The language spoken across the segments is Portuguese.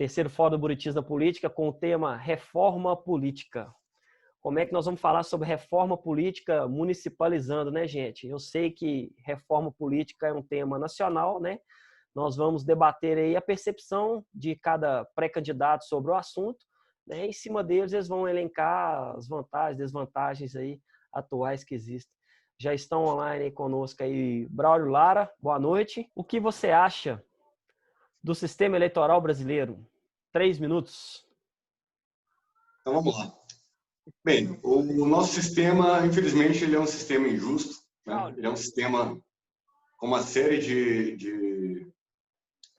terceiro Fórum do Buritis da Política com o tema Reforma Política. Como é que nós vamos falar sobre reforma política municipalizando, né, gente? Eu sei que reforma política é um tema nacional, né? Nós vamos debater aí a percepção de cada pré-candidato sobre o assunto, né? Em cima deles, eles vão elencar as vantagens, desvantagens aí atuais que existem. Já estão online aí conosco aí Braulio Lara, boa noite. O que você acha do sistema eleitoral brasileiro? 3 minutos. Então vamos lá. Bem, o nosso sistema, infelizmente, ele é um sistema injusto, né? Ele é um sistema com uma série de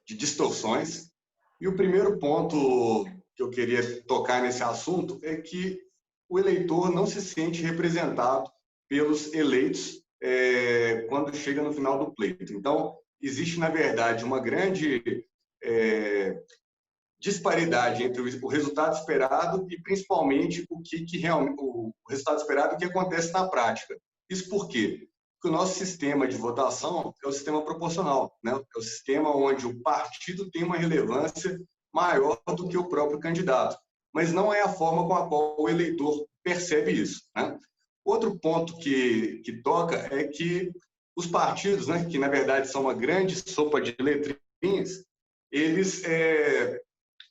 distorções. E o primeiro ponto que eu queria tocar nesse assunto é que o eleitor não se sente representado pelos eleitos quando chega no final do pleito. Então, existe, na verdade, uma grande disparidade entre o resultado esperado e, principalmente, o resultado esperado e o que acontece na prática. Isso por quê? Porque o nosso sistema de votação é o sistema proporcional, né? É o sistema onde o partido tem uma relevância maior do que o próprio candidato, mas não é a forma com a qual o eleitor percebe isso, né? Outro ponto que toca é que os partidos, né, que na verdade são uma grande sopa de letrinhas, eles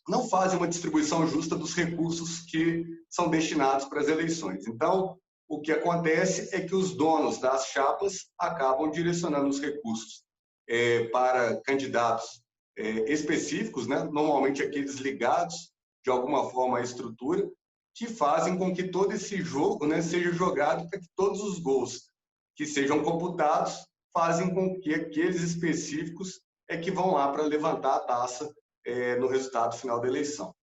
não fazem uma distribuição justa dos recursos que são destinados para as eleições. Então, o que acontece é que os donos das chapas acabam direcionando os recursos para candidatos específicos, né? Normalmente aqueles ligados de alguma forma à estrutura, que fazem com que todo esse jogo, né, seja jogado para que todos os gols que sejam computados fazem com que aqueles específicos que vão lá para levantar a taça no resultado final da eleição.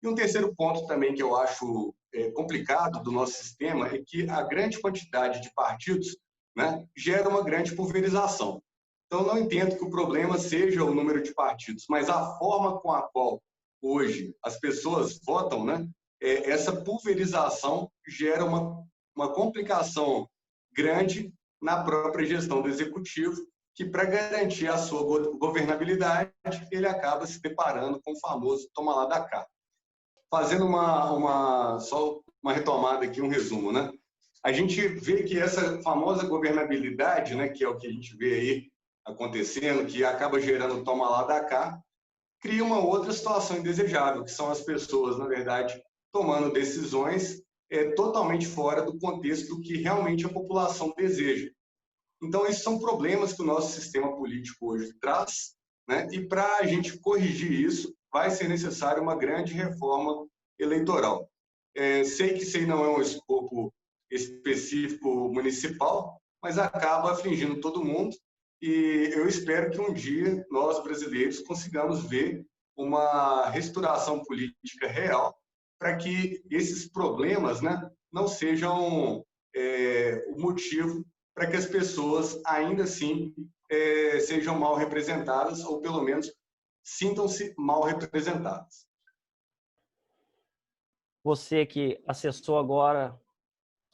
E um terceiro ponto também que eu acho complicado do nosso sistema é que a grande quantidade de partidos, né, gera uma grande pulverização. Então, não entendo que o problema seja o número de partidos, mas a forma com a qual hoje as pessoas votam, né, essa pulverização gera uma complicação grande na própria gestão do executivo, que para garantir a sua governabilidade, ele acaba se deparando com o famoso toma lá da cá. Fazendo só uma retomada aqui, um resumo, né? A gente vê que essa famosa governabilidade, né, que é o que a gente vê aí acontecendo, que acaba gerando toma lá da cá, cria uma outra situação indesejável, que são as pessoas, na verdade, tomando decisões totalmente fora do contexto que realmente a população deseja. Então, esses são problemas que o nosso sistema político hoje traz, né? E para a gente corrigir isso, vai ser necessário uma grande reforma eleitoral. Sei que isso aí não é um escopo específico municipal, mas acaba afligindo todo mundo e eu espero que um dia nós, brasileiros, consigamos ver uma restauração política real para que esses problemas, né, não sejam o motivo para que as pessoas, ainda assim, sejam mal representadas ou, pelo menos, sintam-se mal representadas. Você que acessou agora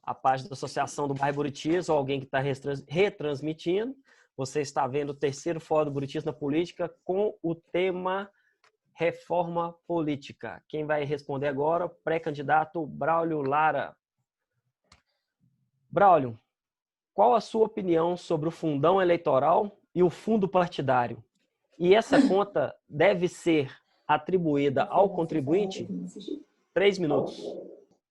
a página da Associação do Bairro Buritis, ou alguém que está retransmitindo, você está vendo o terceiro Fórum do Buritis na Política com o tema Reforma Política. Quem vai responder agora? Pré-candidato Braulio Lara. Braulio, qual a sua opinião sobre o fundão eleitoral e o fundo partidário? E essa conta deve ser atribuída ao contribuinte? 3 minutos.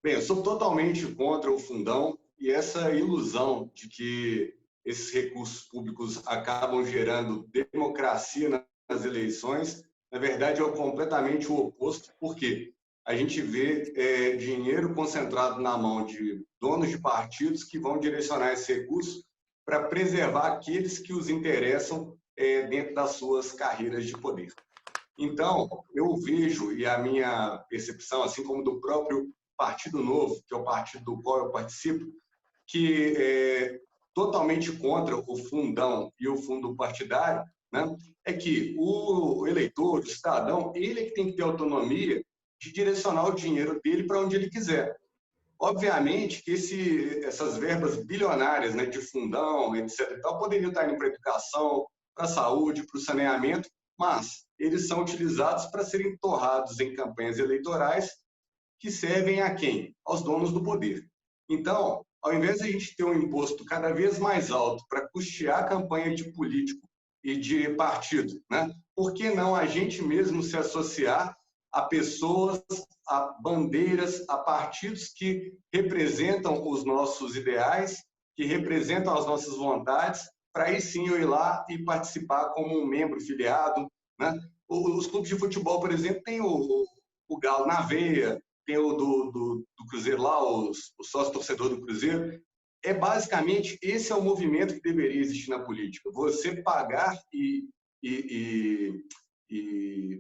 Bem, eu sou totalmente contra o fundão e essa ilusão de que esses recursos públicos acabam gerando democracia nas eleições, na verdade, é completamente o oposto, porque a gente vê dinheiro concentrado na mão de donos de partidos que vão direcionar esse recurso para preservar aqueles que os interessam dentro das suas carreiras de poder. Então, eu vejo, e a minha percepção, assim como do próprio Partido Novo, que é o partido do qual eu participo, que é totalmente contra o fundão e o fundo partidário, né, é que o eleitor, o cidadão, ele é que tem que ter autonomia de direcionar o dinheiro dele para onde ele quiser. Obviamente que essas verbas bilionárias, né, de fundão, etc., poderiam estar indo para a educação, para a saúde, para o saneamento, mas eles são utilizados para serem torrados em campanhas eleitorais que servem a quem? Aos donos do poder. Então, ao invés de a gente ter um imposto cada vez mais alto para custear a campanha de político e de partido, né? Por que não a gente mesmo se associar a pessoas, a bandeiras, a partidos que representam os nossos ideais, que representam as nossas vontades, para aí sim eu ir lá e participar como um membro filiado, né? Os clubes de futebol, por exemplo, tem o Galo na veia, tem o do Cruzeiro lá, o sócio-torcedor do Cruzeiro. Basicamente, esse é o movimento que deveria existir na política. Você pagar e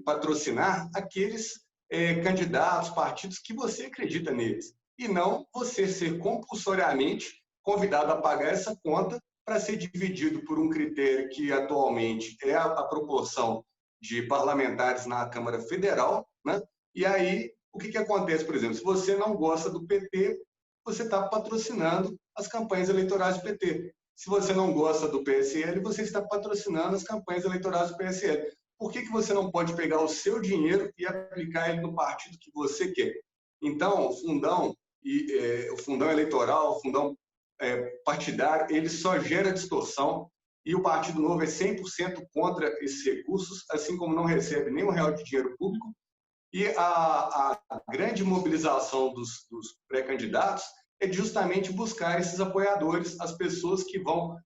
patrocinar aqueles candidatos, partidos que você acredita neles. E não você ser compulsoriamente convidado a pagar essa conta para ser dividido por um critério que atualmente é a proporção de parlamentares na Câmara Federal, né? E aí, o que acontece, por exemplo, se você não gosta do PT, você está patrocinando as campanhas eleitorais do PT. Se você não gosta do PSL, você está patrocinando as campanhas eleitorais do PSL. Por que você não pode pegar o seu dinheiro e aplicar ele no partido que você quer? Então, o fundão eleitoral, o fundão partidário, ele só gera distorção e o Partido Novo é 100% contra esses recursos, assim como não recebe nenhum real de dinheiro público. E a grande mobilização dos pré-candidatos é justamente buscar esses apoiadores, as pessoas que vão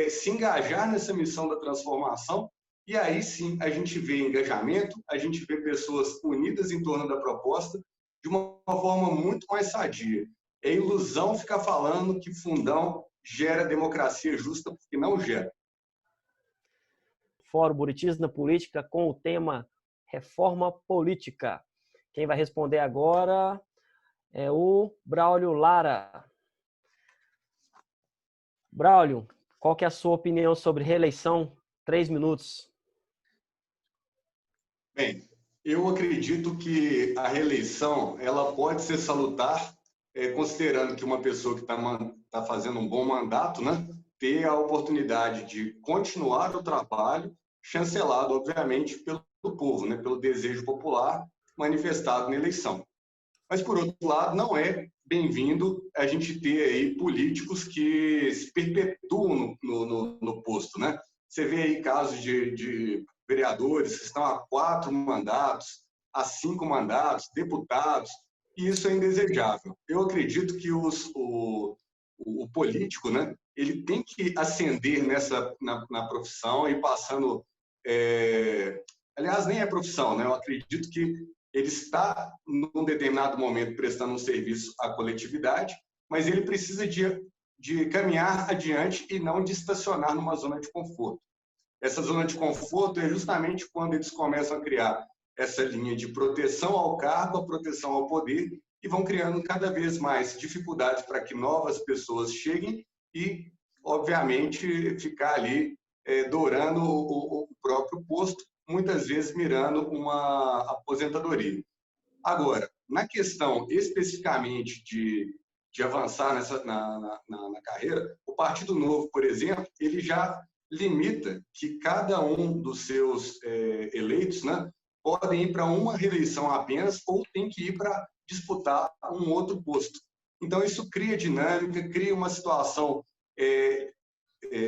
se engajar nessa missão da transformação. E aí sim a gente vê engajamento, a gente vê pessoas unidas em torno da proposta de uma forma muito mais sadia. É ilusão ficar falando que fundão gera democracia justa, porque não gera. Fórum Buritis na Política com o tema Reforma Política. Quem vai responder agora é o Braulio Lara. Braulio, qual que é a sua opinião sobre reeleição? 3 minutos. Bem, eu acredito que a reeleição ela pode ser salutar, considerando que uma pessoa que está fazendo um bom mandato, né, ter a oportunidade de continuar o trabalho, chancelado, obviamente, pelo povo, né, pelo desejo popular manifestado na eleição. Mas, por outro lado, não é bem-vindo a gente ter aí políticos que se perpetuam no posto, né? Você vê aí casos de vereadores que estão há 4 mandatos, há 5 mandatos, deputados, e isso é indesejável. Eu acredito que o político, né, ele tem que ascender na profissão e passando... aliás, nem é profissão, né? Eu acredito que ele está, num determinado momento, prestando um serviço à coletividade, mas ele precisa de caminhar adiante e não de estacionar numa zona de conforto. Essa zona de conforto é justamente quando eles começam a criar essa linha de proteção ao cargo, a proteção ao poder, e vão criando cada vez mais dificuldades para que novas pessoas cheguem e, obviamente, ficar ali dourando o próprio posto, muitas vezes mirando uma aposentadoria. Agora, na questão especificamente de avançar na carreira, o Partido Novo, por exemplo, ele já limita que cada um dos seus eleitos, né, podem ir para uma reeleição apenas ou tem que ir para disputar um outro posto. Então, isso cria dinâmica, cria uma situação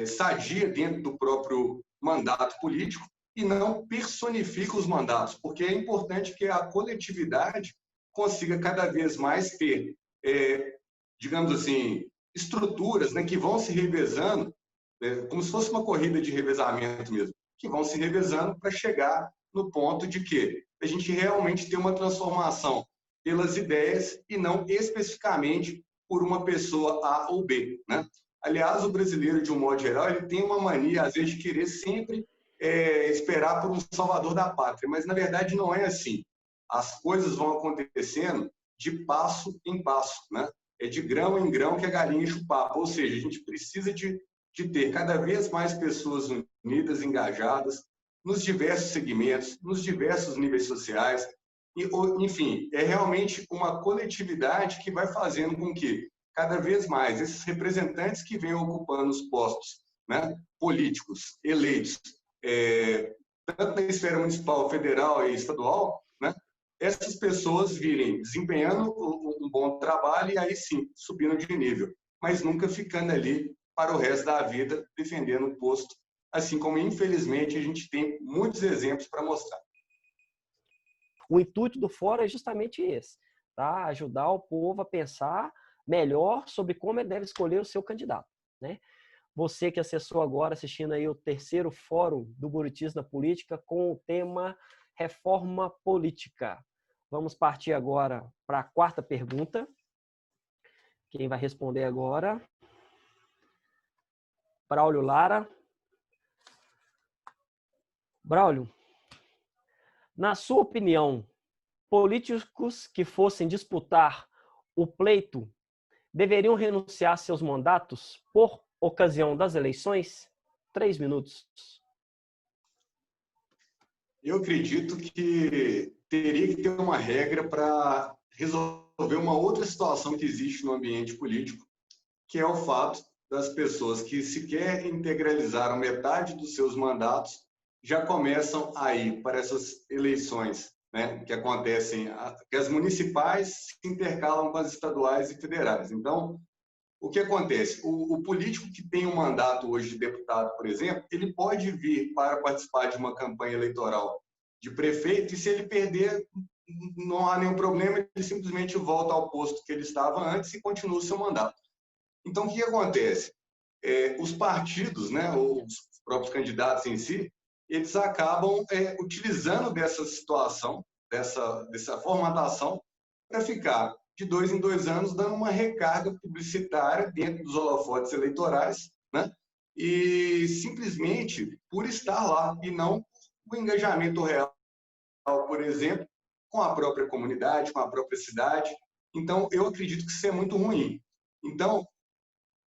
sadia dentro do próprio mandato político e não personifica os mandatos, porque é importante que a coletividade consiga cada vez mais ter, digamos assim, estruturas, né, que vão se revezando, como se fosse uma corrida de revezamento mesmo, que vão se revezando para chegar no ponto de que a gente realmente tem uma transformação pelas ideias e não especificamente por uma pessoa A ou B, né? Aliás, o brasileiro, de um modo geral, ele tem uma mania, às vezes, de querer sempre esperar por um salvador da pátria, mas, na verdade, não é assim. As coisas vão acontecendo de passo em passo, né? É de grão em grão que a galinha enche o papo, ou seja, a gente precisa de ter cada vez mais pessoas unidas, engajadas, nos diversos segmentos, nos diversos níveis sociais, enfim, é realmente uma coletividade que vai fazendo com que cada vez mais esses representantes que vêm ocupando os postos, né, políticos eleitos tanto na esfera municipal, federal e estadual, né, essas pessoas virem desempenhando um bom trabalho e aí sim, subindo de nível, mas nunca ficando ali para o resto da vida defendendo o posto, assim como infelizmente a gente tem muitos exemplos para mostrar. O intuito do fórum é justamente esse, tá? Ajudar o povo a pensar melhor sobre como ele deve escolher o seu candidato, né? Você que acessou agora, assistindo aí o terceiro fórum do Buritis na Política com o tema Reforma Política. Vamos partir agora para a quarta pergunta. Quem vai responder agora? Braulio Lara. Braulio, na sua opinião, políticos que fossem disputar o pleito deveriam renunciar a seus mandatos por ocasião das eleições? 3 minutos. Eu acredito que teria que ter uma regra para resolver uma outra situação que existe no ambiente político, que é o fato das pessoas que sequer integralizaram metade dos seus mandatos já começam a ir para essas eleições, né, que acontecem, que as municipais se intercalam com as estaduais e federais. Então, o que acontece? O político que tem um mandato hoje de deputado, por exemplo, ele pode vir para participar de uma campanha eleitoral de prefeito e se ele perder, não há nenhum problema, ele simplesmente volta ao posto que ele estava antes e continua o seu mandato. Então, o que acontece? Os partidos, né, os próprios candidatos em si, eles acabam utilizando dessa situação, dessa formatação, para ficar de 2 em 2 anos dando uma recarga publicitária dentro dos holofotes eleitorais, né? E simplesmente por estar lá e não o engajamento real, por exemplo, com a própria comunidade, com a própria cidade. Então, eu acredito que isso é muito ruim. Então,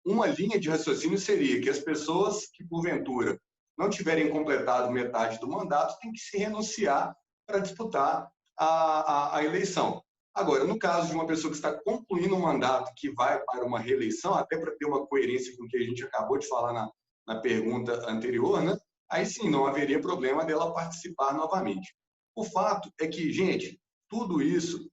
uma linha de raciocínio seria que as pessoas que, porventura, não tiverem completado metade do mandato têm que se renunciar para disputar a eleição. Agora, no caso de uma pessoa que está concluindo um mandato que vai para uma reeleição, até para ter uma coerência com o que a gente acabou de falar na pergunta anterior, né? Aí sim, não haveria problema dela participar novamente. O fato é que, gente, tudo isso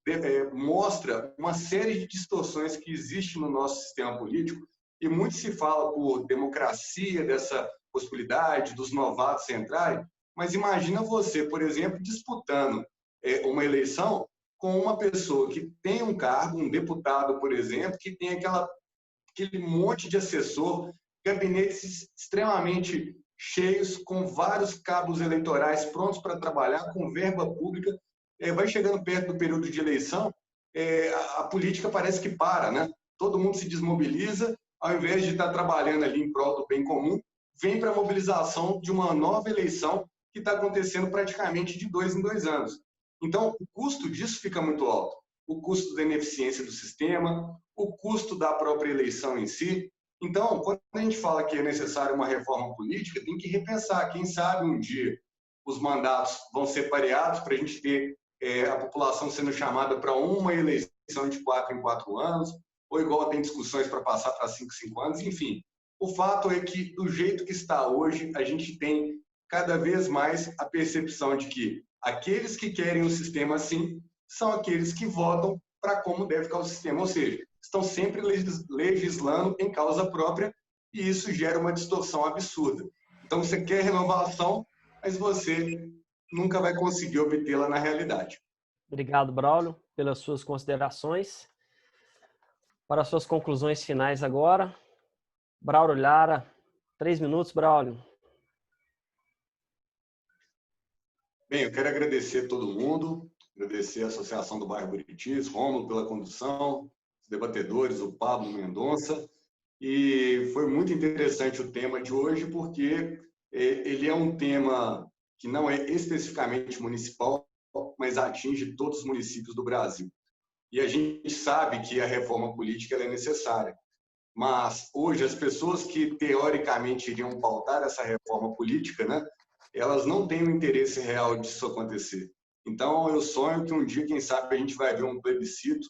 mostra uma série de distorções que existem no nosso sistema político e muito se fala por democracia, dessa possibilidade dos novatos entrarem, mas imagina você, por exemplo, disputando uma eleição com uma pessoa que tem um cargo, um deputado, por exemplo, que tem aquele monte de assessor, gabinetes extremamente cheios, com vários cabos eleitorais prontos para trabalhar, com verba pública. Vai chegando perto do período de eleição, a política parece que para, né? Todo mundo se desmobiliza, ao invés de estar trabalhando ali em prol do bem comum, vem para a mobilização de uma nova eleição que está acontecendo praticamente de 2 em 2 anos. Então, o custo disso fica muito alto. O custo da ineficiência do sistema, o custo da própria eleição em si. Então, quando a gente fala que é necessária uma reforma política, tem que repensar. Quem sabe um dia os mandatos vão ser pareados para a gente ter a população sendo chamada para uma eleição de 4 em 4 anos, ou igual tem discussões para passar para 5 em 5 anos, enfim. O fato é que, do jeito que está hoje, a gente tem cada vez mais a percepção de que aqueles que querem o sistema assim são aqueles que votam para como deve ficar o sistema, ou seja, estão sempre legislando em causa própria e isso gera uma distorção absurda. Então, você quer renovação, mas você nunca vai conseguir obtê-la na realidade. Obrigado, Braulio, pelas suas considerações. Para as suas conclusões finais agora, Braulio Lara, 3 minutos, Braulio. Bem, eu quero agradecer a todo mundo, agradecer a Associação do Bairro Buritis, Rômulo pela condução, os debatedores, o Pablo Mendonça, e foi muito interessante o tema de hoje, porque ele é um tema que não é especificamente municipal, mas atinge todos os municípios do Brasil. E a gente sabe que a reforma política é necessária, mas hoje as pessoas que teoricamente iriam pautar essa reforma política, né, elas não têm o interesse real disso acontecer. Então, eu sonho que um dia, quem sabe, a gente vai ver um plebiscito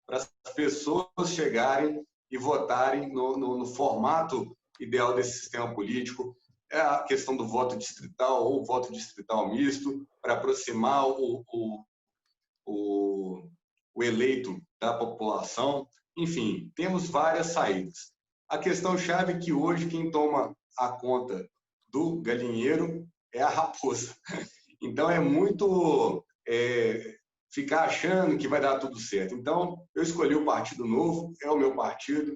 para as pessoas chegarem e votarem no formato ideal desse sistema político, é a questão do voto distrital ou voto distrital misto, para aproximar o eleito da população. Enfim, temos várias saídas. A questão-chave é que hoje quem toma a conta do galinheiro é a raposa. Então, é muito ficar achando que vai dar tudo certo. Então, eu escolhi o Partido Novo, é o meu partido,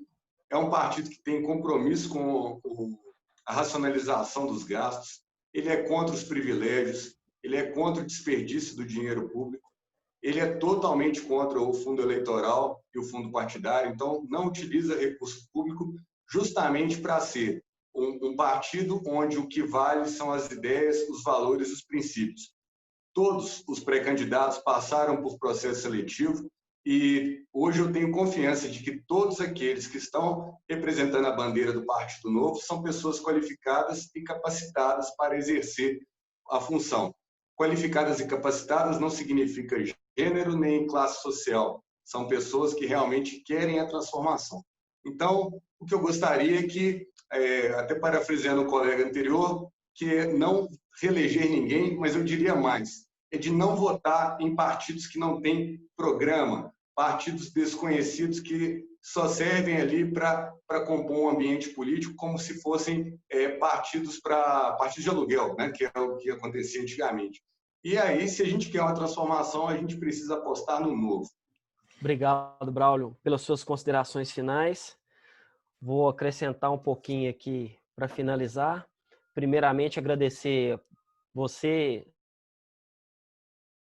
é um partido que tem compromisso com a racionalização dos gastos, ele é contra os privilégios, ele é contra o desperdício do dinheiro público, ele é totalmente contra o fundo eleitoral e o fundo partidário, então não utiliza recurso público justamente para ser um partido onde o que vale são as ideias, os valores, os princípios. Todos os pré-candidatos passaram por processo seletivo e hoje eu tenho confiança de que todos aqueles que estão representando a bandeira do Partido Novo são pessoas qualificadas e capacitadas para exercer a função. Qualificadas e capacitadas não significa gênero nem classe social. São pessoas que realmente querem a transformação. Então, o que eu gostaria é que, até parafraseando o colega anterior, que é não reeleger ninguém, mas eu diria mais, é de não votar em partidos que não têm programa, partidos desconhecidos que só servem ali para compor um ambiente político como se fossem partidos de aluguel, né, que é o que acontecia antigamente. E aí, se a gente quer uma transformação, a gente precisa apostar no novo. Obrigado, Braulio, pelas suas considerações finais. Vou acrescentar um pouquinho aqui para finalizar. Primeiramente, agradecer você,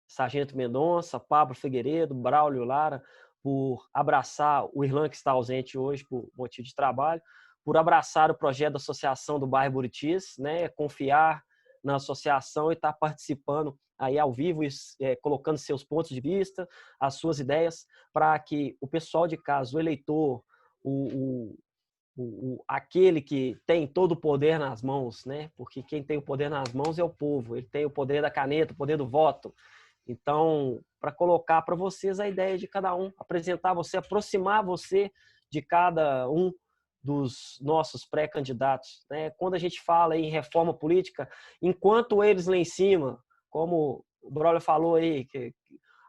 Sargento Mendonça, Pablo Figueiredo, Braulio Lara, por abraçar o Irlan, que está ausente hoje por motivo de trabalho, por abraçar o projeto da Associação do Bairro Buritis, né, confiar na associação e estar participando aí ao vivo, colocando seus pontos de vista, as suas ideias, para que o pessoal de casa, o eleitor, aquele que tem todo o poder nas mãos, né? Porque quem tem o poder nas mãos é o povo, ele tem o poder da caneta, o poder do voto. Então, para colocar para vocês a ideia de cada um, apresentar você, aproximar você de cada um dos nossos pré-candidatos, né? Quando a gente fala em reforma política, enquanto eles lá em cima, como o Braulio falou aí, que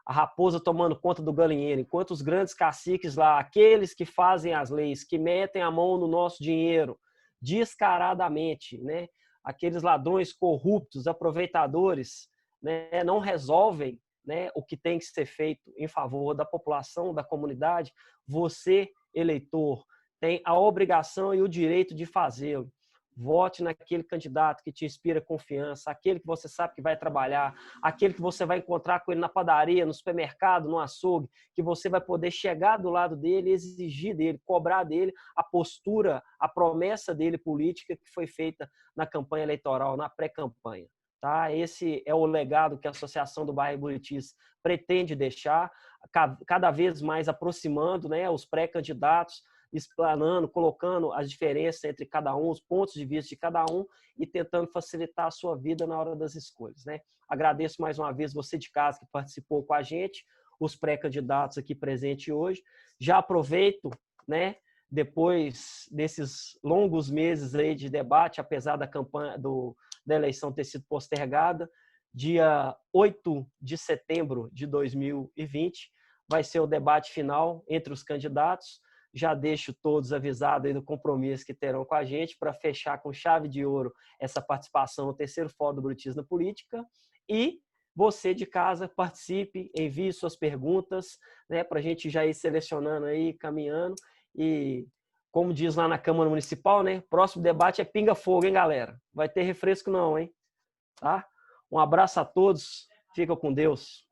a raposa tomando conta do galinheiro, enquanto os grandes caciques lá, aqueles que fazem as leis, que metem a mão no nosso dinheiro descaradamente, né? Aqueles ladrões corruptos, aproveitadores, né? Não resolvem, né, o que tem que ser feito em favor da população, da comunidade. Você, eleitor, tem a obrigação e o direito de fazê-lo. Vote naquele candidato que te inspira confiança, aquele que você sabe que vai trabalhar, aquele que você vai encontrar com ele na padaria, no supermercado, no açougue, que você vai poder chegar do lado dele, exigir dele, cobrar dele a postura, a promessa dele política que foi feita na campanha eleitoral, na pré-campanha. Tá? Esse é o legado que a Associação do Bairro Buritis pretende deixar, cada vez mais aproximando, né, os pré-candidatos, explanando, colocando as diferenças entre cada um, os pontos de vista de cada um e tentando facilitar a sua vida na hora das escolhas, né? Agradeço mais uma vez você de casa que participou com a gente, os pré-candidatos aqui presentes hoje. Já aproveito, né, depois desses longos meses aí de debate, apesar da campanha da eleição ter sido postergada, dia 8 de setembro de 2020 vai ser o debate final entre os candidatos. Já deixo todos avisados aí do compromisso que terão com a gente para fechar com chave de ouro essa participação no terceiro Fórum do Buritis na Política. E você de casa participe, envie suas perguntas, né, para a gente já ir selecionando aí, caminhando. E como diz lá na Câmara Municipal, né, próximo debate é pinga-fogo, hein, galera? Vai ter refresco não, hein? Tá? Um abraço a todos, fica com Deus.